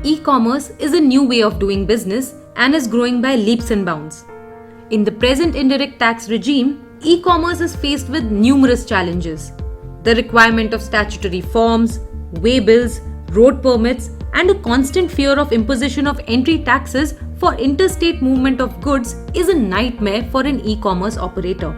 E-commerce is a new way of doing business and is growing by leaps and bounds. In the present indirect tax regime, e-commerce is faced with numerous challenges. The requirement of statutory forms, waybills, road permits, and a constant fear of imposition of entry taxes for interstate movement of goods is a nightmare for an e-commerce operator.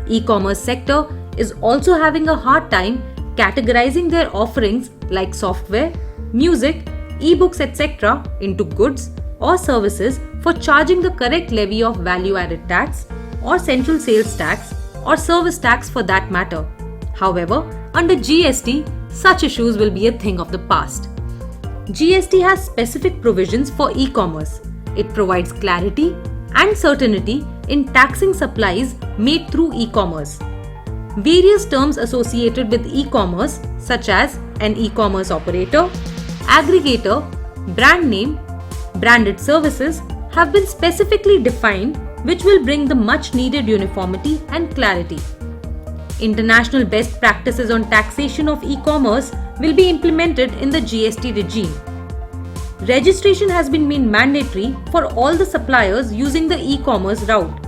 E-commerce sector is also having a hard time categorizing their offerings like software, music, e-books, etc. into goods or services for charging the correct levy of value-added tax or central sales tax or service tax for that matter. However, under GST, such issues will be a thing of the past. GST has specific provisions for e-commerce. It provides clarity and certainty in taxing supplies made through e-commerce. Various terms associated with e-commerce such as an e-commerce operator, aggregator, brand name, branded services have been specifically defined, which will bring the much needed uniformity and clarity. International best practices on taxation of e-commerce will be implemented in the GST regime. Registration has been made mandatory for all the suppliers using the e-commerce route.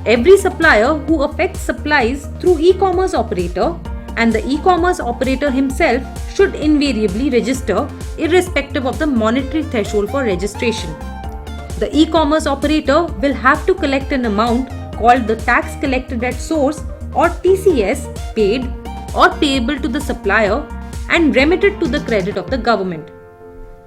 Every supplier who affects supplies through e-commerce operator and the e-commerce operator himself should invariably register irrespective of the monetary threshold for registration. The e-commerce operator will have to collect an amount called the tax collected at source or TCS paid or payable to the supplier and remitted to the credit of the government.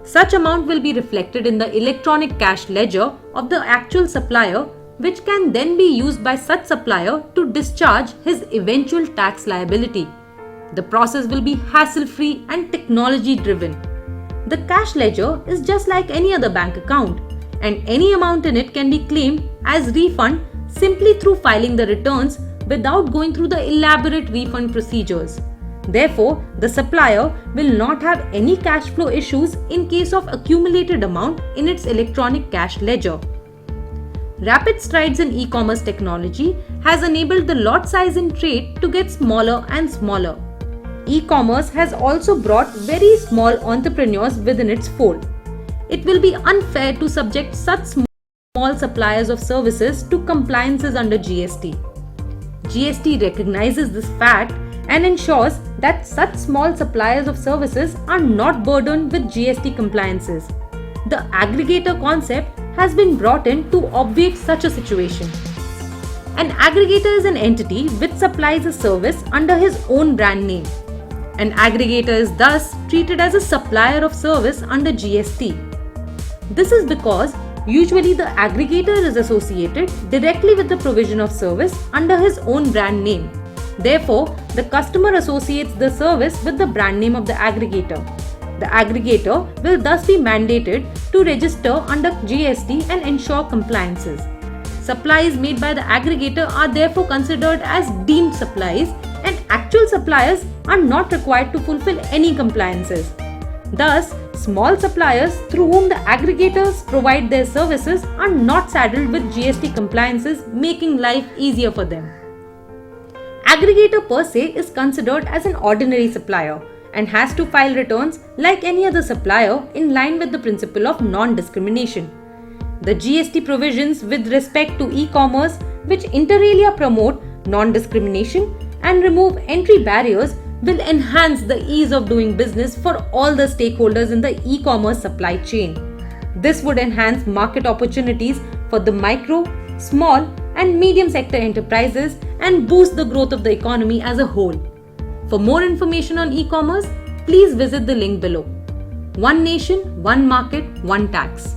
Such amount will be reflected in the electronic cash ledger of the actual supplier, which can then be used by such supplier to discharge his eventual tax liability. The process will be hassle-free and technology-driven. The cash ledger is just like any other bank account, and any amount in it can be claimed as refund simply through filing the returns without going through the elaborate refund procedures. Therefore, the supplier will not have any cash flow issues in case of accumulated amount in its electronic cash ledger. Rapid strides in e-commerce technology has enabled the lot size in trade to get smaller and smaller. E-commerce has also brought very small entrepreneurs within its fold. It will be unfair to subject such small suppliers of services to compliances under GST. GST recognizes this fact and ensures that such small suppliers of services are not burdened with GST compliances. The aggregator concept has been brought in to obviate such a situation. An aggregator is an entity which supplies a service under his own brand name. An aggregator is thus treated as a supplier of service under GST. This is because usually the aggregator is associated directly with the provision of service under his own brand name. Therefore, the customer associates the service with the brand name of the aggregator. The aggregator will thus be mandated to register under GST and ensure compliances. Supplies made by the aggregator are therefore considered as deemed supplies, and actual suppliers are not required to fulfill any compliances. Thus, small suppliers through whom the aggregators provide their services are not saddled with GST compliances, making life easier for them. Aggregator per se is considered as an ordinary supplier and has to file returns like any other supplier in line with the principle of non-discrimination. The GST provisions with respect to e-commerce, which inter alia promote non-discrimination and remove entry barriers, will enhance the ease of doing business for all the stakeholders in the e-commerce supply chain. This would enhance market opportunities for the micro, small, and medium sector enterprises and boost the growth of the economy as a whole. For more information on e-commerce, please visit the link below. One nation, one market, one tax.